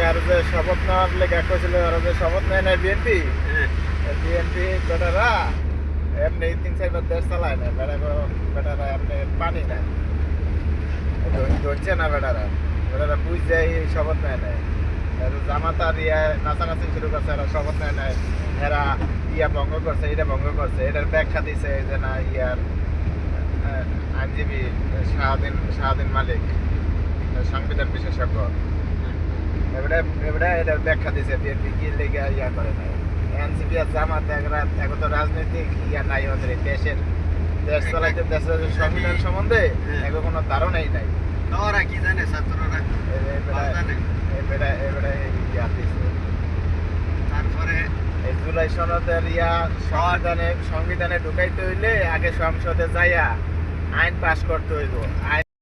আর যে শপথ নেওয়ার লেগে কইছিল আর যে শপথ নেয় না বিএনপি হ্যাঁ বিএনপি বেটারা এমনি 3-4 দেশ চালায় না বেটারা এমনি পানি না ধরছে না বেটারা বুঝ যায় শপথ নেয় না জামাতার নাচানাচি শুরু করছে এরা শপথ নেয় নাই এরা ভঙ্গ করছে এটা ভঙ্গ করছে এটার ব্যাখ্যা দিছে যে না আইনজীবী শাহাদিন মালিক সংবিধান বিশেষজ্ঞ এটার ব্যাখ্যা দিছে বিএনপি কি লেগে করে নাই এনসিপি আর জামাত এখন তো রাজনৈতিক নাই ওদের দেশ চালাইতে দেশের সংবিধান সম্বন্ধে এখন কোনো ধারণাই নাই ওরা কি জানে ছাত্ররা তারপরে এই জুলাই সনদের সংবিধানে ঢুকাইতে হইলে আগে সংসদে যাইয়া আইন পাস করতে হইব।